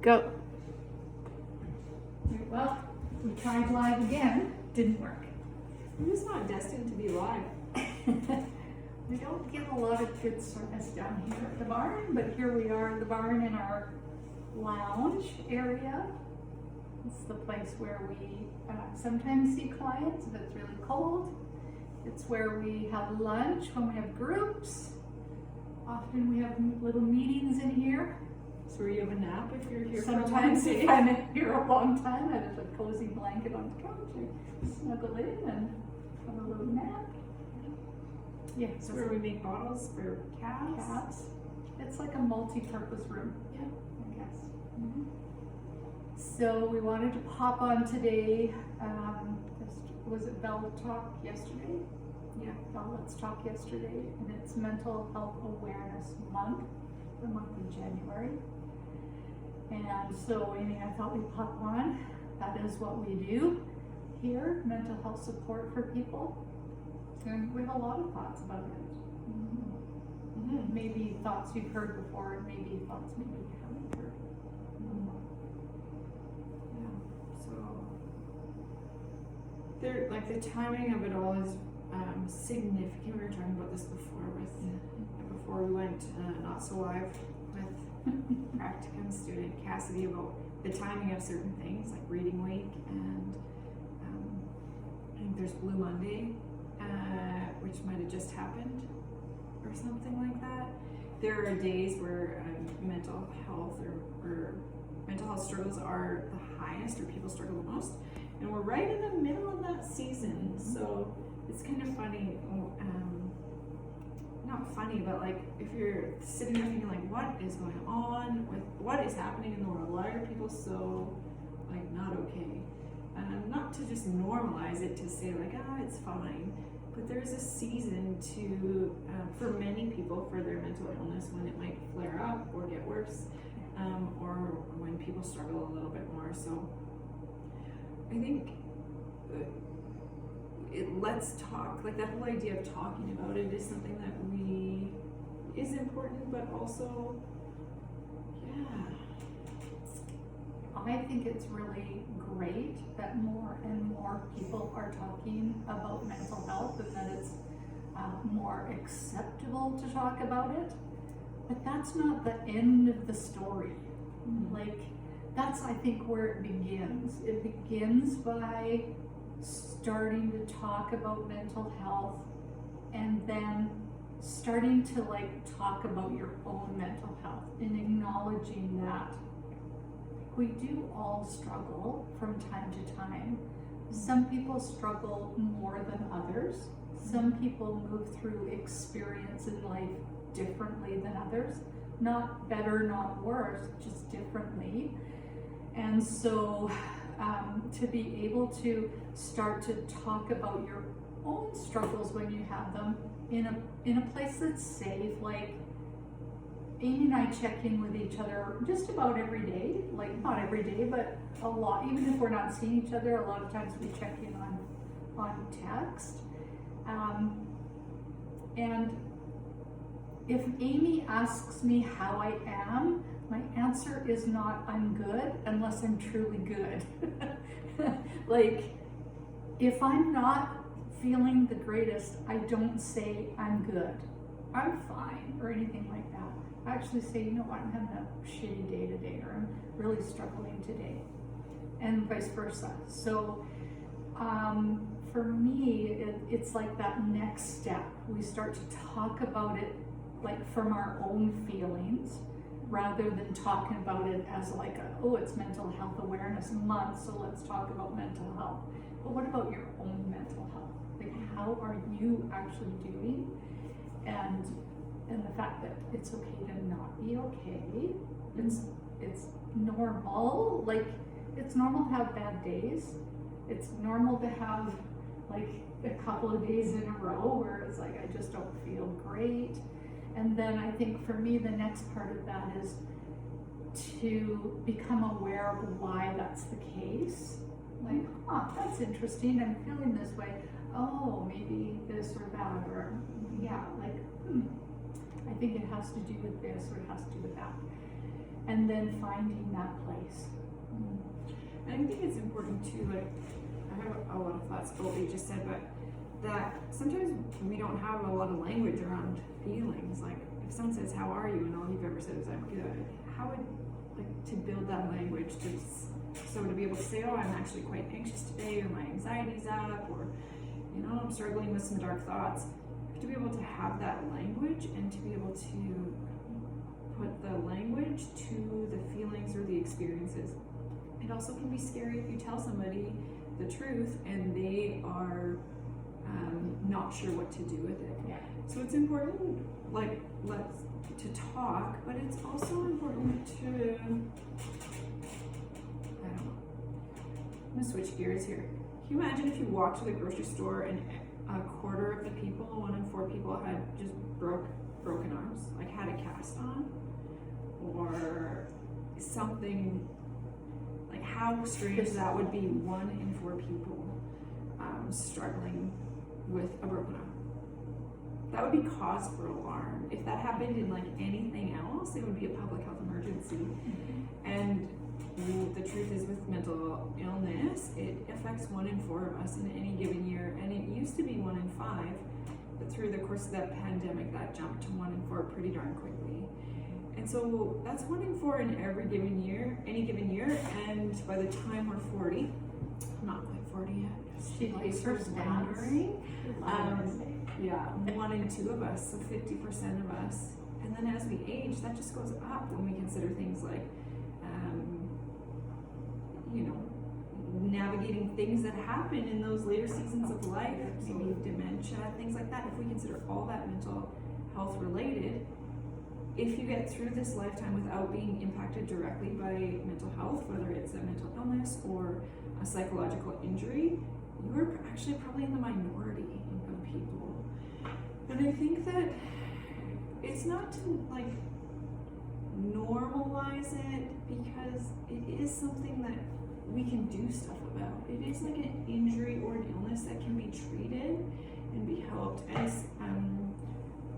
Go. Well, we tried live again. Didn't work. We're just not destined to be live. We don't get a lot of good service down here at the barn, but here we are at the barn in our lounge area. It's the place where we sometimes see clients if it's really cold. It's where we have lunch when we have groups. Often we have little meetings in here. So you have a nap if you're here Sometimes for a long day? if I'm here a long time, I have a cozy blanket on the couch. I snuggle in and have a little nap. Yeah, It's where we make bottles for calves. It's like a multi-purpose room. Yeah. I guess. So we wanted to pop on today. Was it Bell Talk yesterday? Yeah, Bell Let's Talk yesterday, and it's Mental Health Awareness Month, the month of January. And so, Amy, I thought we'd pop on. That is what we do here, mental health support for people. And we have a lot of thoughts about it. Maybe thoughts you've heard before, and maybe thoughts maybe you haven't heard. Yeah. So there, like the timing of it all is significant. We were talking about this before we went not so live with practicum student Cassidy about the timing of certain things like reading week, and I think there's Blue Monday, which might have just happened or something like that. There are days where mental health or mental health struggles are the highest, or people struggle the most, and we're right in the middle of that season. So it's kind of funny, not funny, but like if you're sitting there thinking like, what is going on with what is happening in the world? Why are people so like not okay? Not to just normalize it, to say like, it's fine, but there's a season to, for many people, for their mental illness, when it might flare up or get worse, or when people struggle a little bit more. So I think let's talk, like that whole idea of talking about it is something that is important, but also, I think it's really great that more and more people are talking about mental health, and that it's more acceptable to talk about it. But that's not the end of the story. Like, that's, I think, where it begins. It begins by starting to talk about mental health, and then starting to talk about your own mental health and acknowledging that we do all struggle from time to time. Some people struggle more than others. Some people move through experience in life differently than others. Not better, not worse, just differently. And so to be able to start to talk about your own struggles when you have them in a place that's safe, like Amy and I check in with each other just about every day, like not every day, but a lot. Even if we're not seeing each other, a lot of times we check in on text. And if Amy asks me how I am, my answer is not I'm good unless I'm truly good. Like, if I'm not feeling the greatest, I don't say I'm good, I'm fine, or anything like that. I actually say, you know what, I'm having a shitty day today, or I'm really struggling today, and vice versa. So for me, it's like that next step. We start to talk about it like from our own feelings, rather than talking about it as like it's Mental Health Awareness Month, so let's talk about mental health. But what about your own mental health? Like, how are you actually doing? And the fact that it's okay to not be okay. It's normal. Like, it's normal to have bad days. It's normal to have like a couple of days in a row where it's like, I just don't feel great. And then I think for me, the next part of that is to become aware of why that's the case. Like, that's interesting, I'm feeling this way. Oh, maybe this or that, or I think it has to do with this, or it has to do with that. and then finding that place. And I think it's important too, like, I have a lot of thoughts about what you just said, but that sometimes we don't have a lot of language around feelings. Like, if someone says, how are you? And all you've ever said is, I'm good. How would, like, to build that language, so to be able to say, oh, I'm actually quite anxious today, or my anxiety's up, or, you know, I'm struggling with some dark thoughts. To be able to have that language and to be able to put the language to the feelings or the experiences. It also can be scary if you tell somebody the truth and they are not sure what to do with it. Yeah. So it's important, like, to talk, but it's also important to, I don't know, I'm gonna switch gears here. Can you imagine if you walked to the grocery store and a quarter of the people, 1 in 4 people, had just broken arms, like had a cast on, or something, like how strange that would be, 1 in 4 people struggling with a broken arm. That would be cause for alarm. If that happened in like anything else, it would be a public health emergency. And the truth is, with mental illness, it affects 1 in 4 of us in any given year, and it used to be 1 in 5, but through the course of that pandemic, that jumped to 1 in 4 pretty darn quickly. And so that's 1 in 4 in every given year, any given year, and by the time we're 40, I'm not quite 40 yet. She likes her wondering. Yeah, 1 in 2 of us, so 50% of us. And then as we age, that just goes up when we consider things like, you know, navigating things that happen in those later seasons of life, maybe dementia, things like that. If we consider all that mental health related, if you get through this lifetime without being impacted directly by mental health, whether it's a mental illness or a psychological injury, you're actually probably in the minority of people. And I think that it's not to like normalize it, because it is something that we can do stuff about. It is like an injury or an illness that can be treated and be helped. And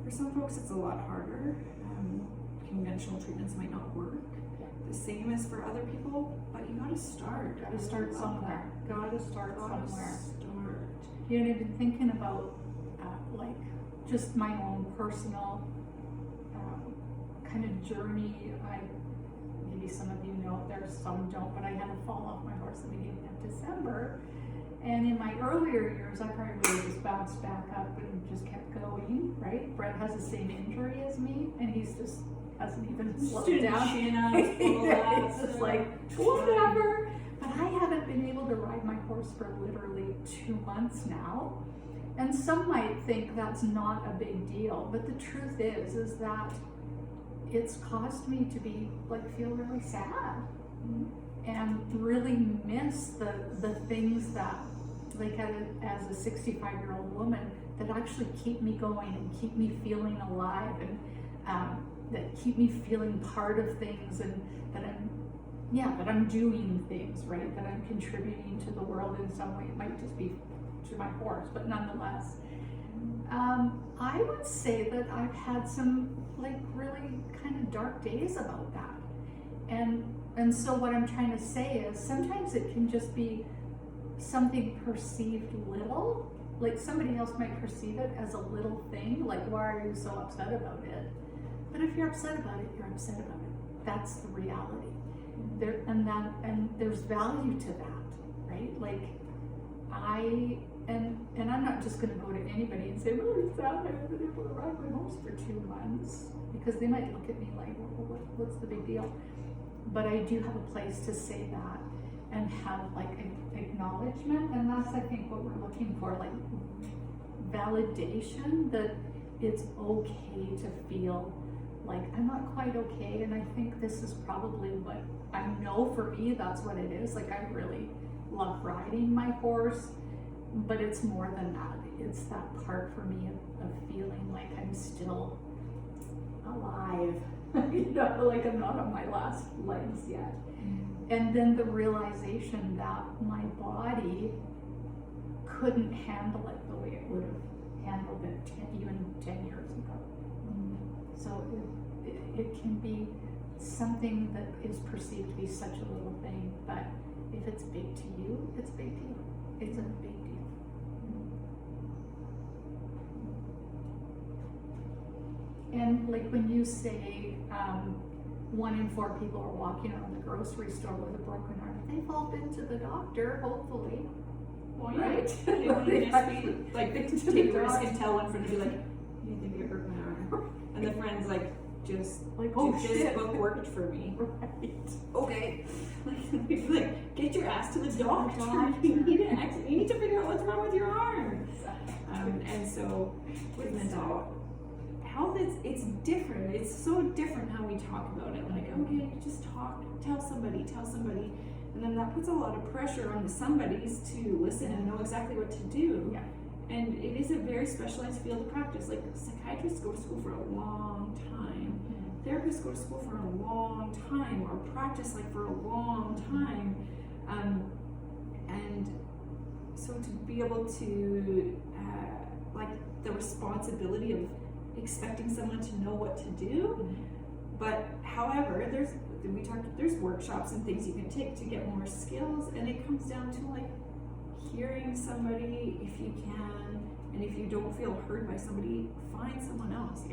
for some folks, it's a lot harder. Conventional treatments might not work the same as for other people, but you gotta start. Gotta start somewhere. Gotta start somewhere. You know, I've been thinking about like just my own personal kind of journey. Maybe some of you know, there's some don't, but I had to fall off my horse at the beginning of December. And in my earlier years, I probably really just bounced back up and just kept going, right? Brett has the same injury as me, and he's just hasn't even slowed down. It's just like, whatever. But I haven't been able to ride my horse for literally 2 months now. And some might think that's not a big deal, but the truth is that it's caused me to be like, feel really sad and really miss the things that, like, as a 65-year-old woman, that actually keep me going and keep me feeling alive, and that keep me feeling part of things, and that I'm doing things, right? That I'm contributing to the world in some way. It might just be to my horse, but nonetheless. I would say that I've had some like really kind of dark days about that. And so what I'm trying to say is, sometimes it can just be something perceived little, like somebody else might perceive it as a little thing, like, why are you so upset about it? But if you're upset about it, you're upset about it. That's the reality. And there's value to that, right? Like, and I'm not just going to go to anybody and say, well, it's sad I haven't been able to ride my horse for 2 months, because they might look at me like, well, what's the big deal? But I do have a place to say that and have like an acknowledgement, and that's, I think, what we're looking for, like validation that it's okay to feel like I'm not quite okay. And I think this is probably what I know for me, that's what it is. Like, I really love riding my horse, but it's more than that. It's that part for me of feeling like I'm still alive, you know, like I'm not on my last legs yet. And then the realization that my body couldn't handle it the way it would have handled it even 10 years ago. So it can be something that is perceived to be such a little thing, but if it's big to you, it's a big deal. It's a big deal. And like when you say 1 in 4 people are walking around the grocery store with a broken arm, they've all been to the doctor, hopefully. Well, Right? They want to just be like the takeovers can tell one friend to be like, you think I hurt my arm, and the friend's like, just Like, oh, oh this shit. book worked for me. Right. Okay, like get your ass to the doctor. Doctor. You need to figure out what's wrong with your arm. And so with mental health, it's different. It's so different how we talk about it. Like, okay, just talk, tell somebody, and then that puts a lot of pressure on the somebodies to listen and know exactly what to do. Yeah. And it is a very specialized field of practice. Like psychiatrists go to school for a long time. Therapists go to school for a long time, or practice like for a long time. And so to be able to, like the responsibility of expecting someone to know what to do. But however, there's workshops and things you can take to get more skills, and it comes down to like hearing somebody if you can, and if you don't feel heard by somebody, find someone else.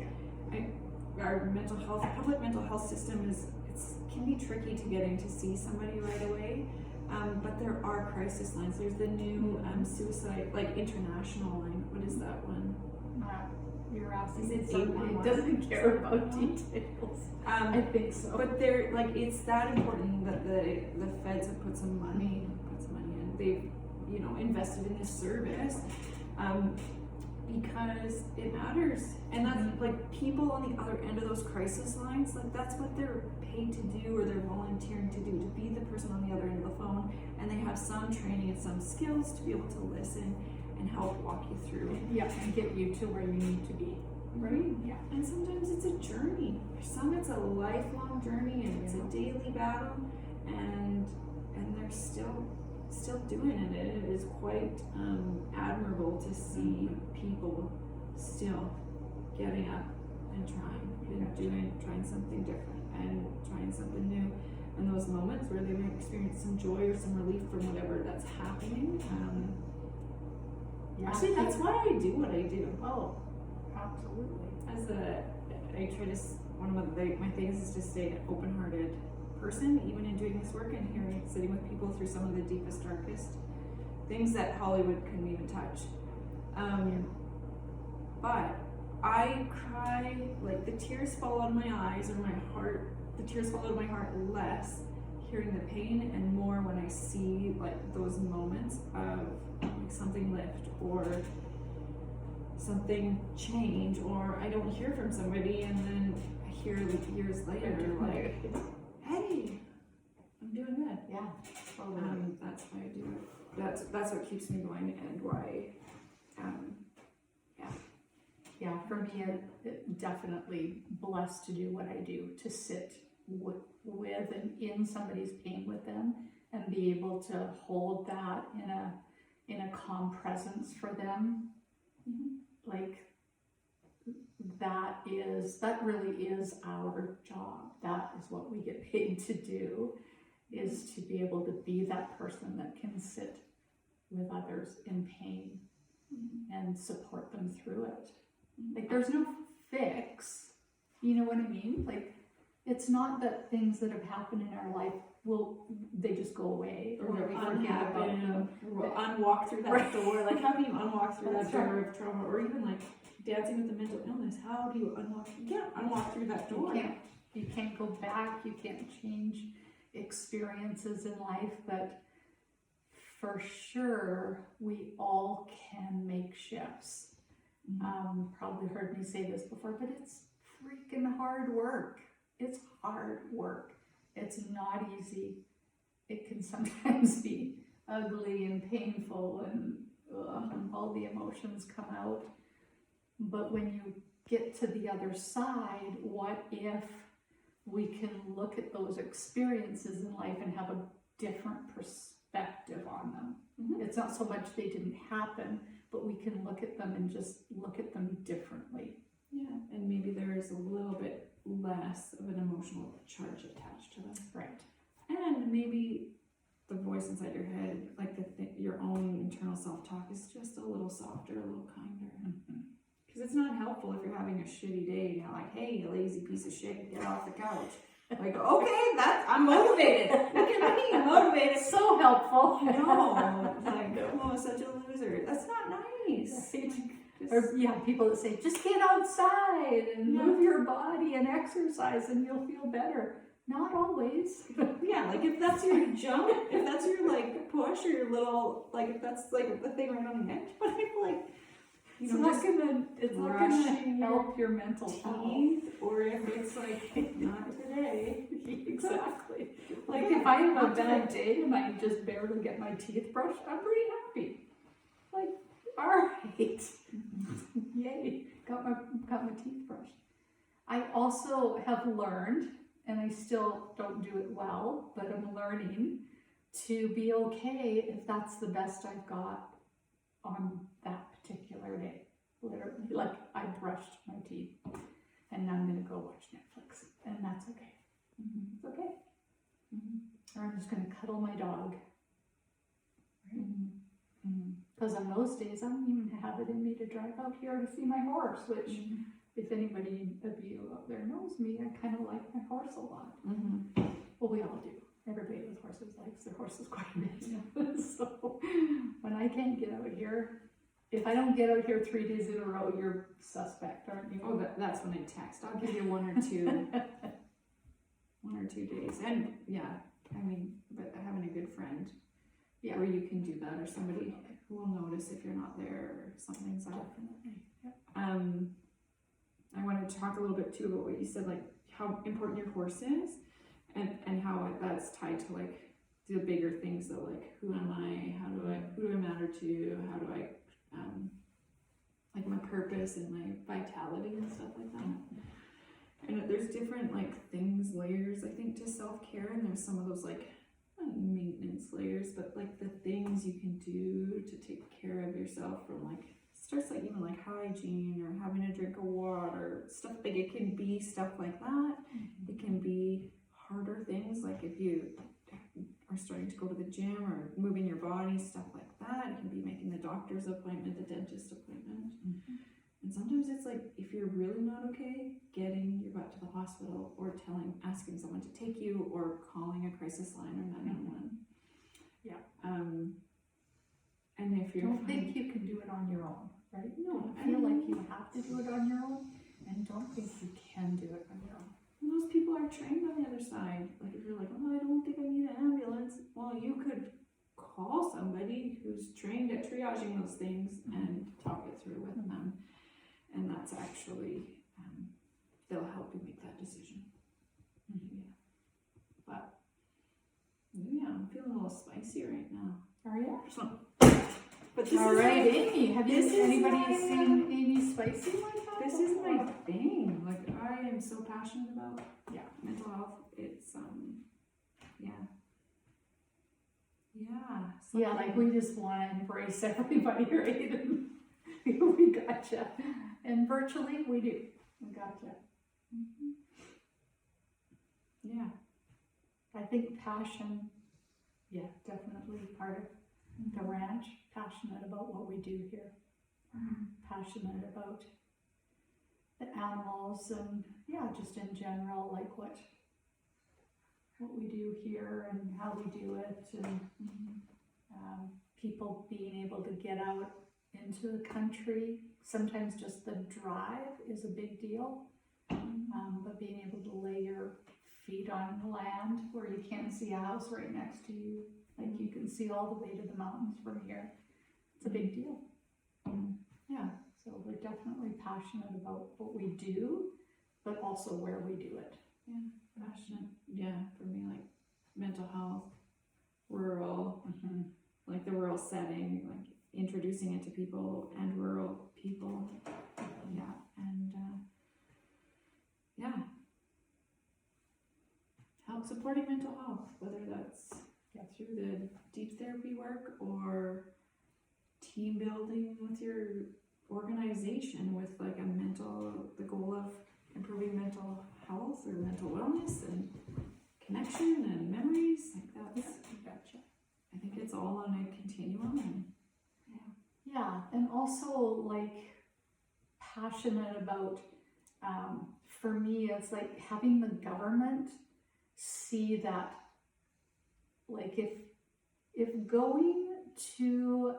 Our mental health, public mental health system can be tricky to get in to see somebody right away. But there are crisis lines. There's the new suicide, like international line. What is that one? You're asking Is it somebody 811? who doesn't care about details. I think so. But they're like, it's that important that the feds have put some money in. They've invested in this service because it matters, and that's like people on the other end of those crisis lines. Like that's what they're paid to do, or they're volunteering to do, to be the person on the other end of the phone, and they have some training and some skills to be able to listen and help walk you through. Yeah, and get you to where you need to be. Right? Yeah. And sometimes it's a journey. For some it's a lifelong journey, and it's a daily battle, and they're still doing it. It is quite admirable to see people still getting up and trying something different and trying something new. And those moments where they may experience some joy or some relief from whatever that's happening. Actually, that's why I do what I do. Oh, absolutely. One of my things is to stay an open-hearted person, even in doing this work and sitting with people through some of the deepest, darkest things that Hollywood couldn't even touch. But I cry, like the tears fall out of my eyes or my heart, the tears fall out of my heart less hearing the pain, and more when I see like those moments of like something lift or something change, or I don't hear from somebody and then I hear like years later like, hey, I'm doing good. Yeah, totally. That's why I do it. That's what keeps me going, and why Yeah, for me, it definitely blessed to do what I do, to sit with and in somebody's pain with them, and be able to hold that in a calm presence for them. Like that really is our job. That is what we get paid to do, is to be able to be that person that can sit with others in pain and support them through it. Like there's no fix, you know what I mean? Like it's not that things that have happened in our life they just go away, or we forget about them. Unwalk through that door. Like how do you unwalk through That's that door of trauma, or even like dancing with a mental illness? How do you unlock? You can't unwalk through that door. You can't go back. You can't change experiences in life, but for sure we all can make shifts. Probably heard me say this before, but it's freaking hard work. It's hard work. It's not easy. It can sometimes be ugly and painful, and all the emotions come out. But when you get to the other side, what if we can look at those experiences in life and have a different perspective on them? It's not so much they didn't happen, but we can look at them and just look at them differently. Yeah, and maybe there is a little bit less of an emotional charge the voice inside your head, like your own internal self-talk is just a little softer, a little kinder. Because it's not helpful if you're having a shitty day and you're like, hey, you lazy piece of shit, get off the couch. Like, okay, I'm motivated. Look at me, I'm motivated. So helpful. No, like, oh, such a loser. That's not nice. Or people that say, just get outside and move your body and exercise and you'll feel better. Not always. Yeah, like if that's your jump, if that's your like push or your little, like if that's like the thing right on the edge, but I feel like, it's not gonna help your mental health. Or if it's like, not today. Exactly. Like if I have a bad day and I just barely get my teeth brushed, I'm pretty happy. Like, all right. Yay, got my teeth brushed. I also have learned, and I still don't do it well, but I'm learning to be okay if that's the best I've got on that particular day. Literally, like I brushed my teeth and now I'm gonna go watch Netflix, and that's okay. It's okay. Or I'm just gonna cuddle my dog. Because on those days, I don't even have it in me to drive out here to see my horse, which if anybody of you out there knows me, I kind of like my horse a lot. Well, we all do. Everybody with horses likes their horses quite a bit. So when I can't get out here, if I don't get out here 3 days in a row, you're suspect, aren't you? Oh, that's when I text. I'll give you one or two days. And yeah, I mean, but having a good friend where you can do that, or somebody who will notice if you're not there or something's up. I wanted to talk a little bit too about what you said, like how important your horse is, and how that's tied to like the bigger things though, like who am I, who do I matter to, how do I like my purpose and my vitality and stuff like that. And there's different like things, layers I think to self-care, and there's some of those like not maintenance layers, but like the things you can do to take care of yourself, from like starts like even like hygiene or having a drink of water, stuff. Like it can be stuff like that. It can be harder things, like if you are starting to go to the gym or moving your body, stuff like that. It can be making the doctor's appointment, the dentist appointment. And sometimes it's like, if you're really not okay, getting your butt to the hospital, or asking someone to take you, or calling a crisis line or 911. And if you don't think you can do it on your own, right? No, I feel like you have to do it on your own, and don't think you can do it on your own. Most people are trained on the other side. Like if you're like, oh, I don't think I need an ambulance. Well, you could call somebody who's trained at triaging those things and talk it through with them. And that's actually, they'll help you make that decision. But, yeah, I'm feeling a little spicy right now. Are you? But this all right, Amy, have anybody seen Amy spicy like that? This is my thing. Like, I am so passionate about mental health. It's, Yeah, like we just want to embrace everybody, right? We gotcha. And virtually, we do. We gotcha. Yeah. I think passion, definitely part of the ranch. Passionate about what we do here. Passionate about the animals and, just in general, like what we do here and how we do it, and people being able to get out into the country. Sometimes just the drive is a big deal, but being able to lay your feet on the land where you can't see a house right next to you, like you can see all the way to the mountains from here, it's a big deal. So we're definitely passionate about what we do, but also where we do it. Passionate. For me, like mental health, rural, like the rural setting, like introducing it to people and rural people. Help supporting mental health, whether that's through the deep therapy work or team building with your organization, with like the goal of improving mental health or mental wellness and connection and memories, like that's on a continuum. And Yeah, and also like passionate about, for me, it's like having the government see that, like if going to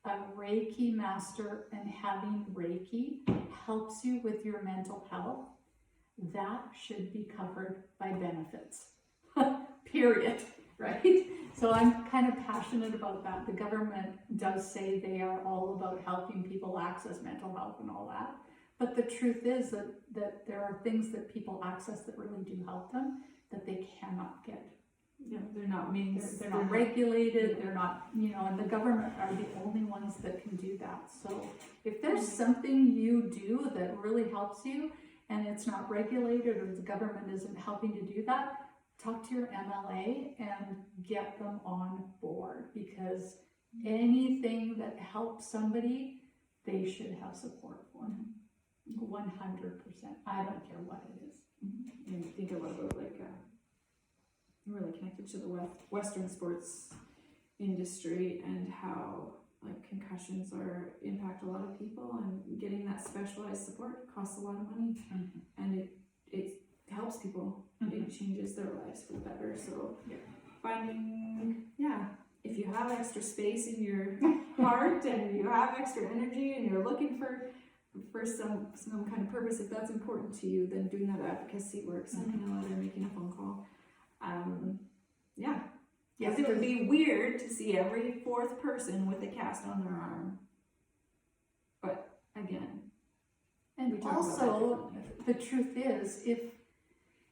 a Reiki master and having Reiki helps you with your mental health, that should be covered by benefits. Period. Right? So I'm kind of passionate about that. The government does say they are all about helping people access mental health and all that. But the truth is that there are things that people access that really do help them that they cannot get. yeah, they're not means. They're not regulated, they're not, and the government are the only ones that can do that. So if there's something you do that really helps you and it's not regulated or the government isn't helping to do that, talk to your MLA and get them on board, because anything that helps somebody, they should have support for. 100%. I don't care what it is. And think a lot about like, I'm really connected to the Western sports industry and how like concussions impact a lot of people, and getting that specialized support costs a lot of money, and it helps people. It changes their lives for the better. So finding, if you have extra space in your heart and you have extra energy and you're looking for some kind of purpose, if that's important to you, then doing that advocacy work, sending a letter, making a phone call. Yes, it would be weird to see every fourth person with a cast on their arm. But again, and also the truth is,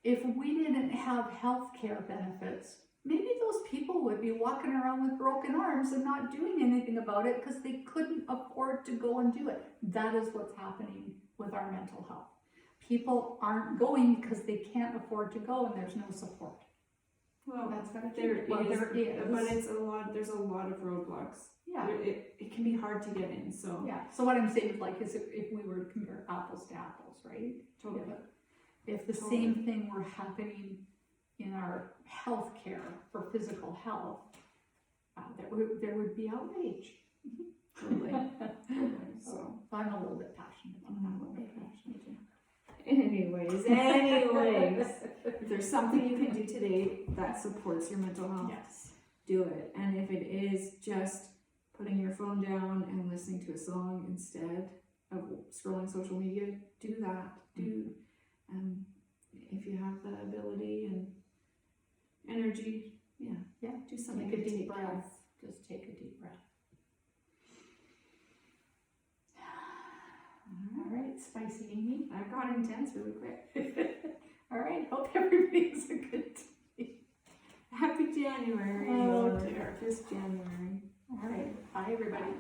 if we didn't have health care benefits, maybe those people would be walking around with broken arms and not doing anything about it because they couldn't afford to go and do it. That is what's happening with our mental health. People aren't going because they can't afford to go and there's no support. Well, that's got to there change. Well, there is, but there's a lot of roadblocks. Yeah, it can be hard to get in. So yeah. So what I'm saying is if we were to compare apples to apples, right? Totally. If the same thing were happening in our health care for physical health, there would be outrage. Totally. So I'm a little bit passionate about that. Anyways, if there's something you can do today that supports your mental health, yes, do it. And if it is just putting your phone down and listening to a song instead of scrolling social media, do that. If you have the ability and energy, do something. Take a deep breath. Just take a deep breath. All right, spicy Amy. I got intense really quick. All right, hope everybody's a good day. Happy January. Oh dear. Just January. All right, bye everybody.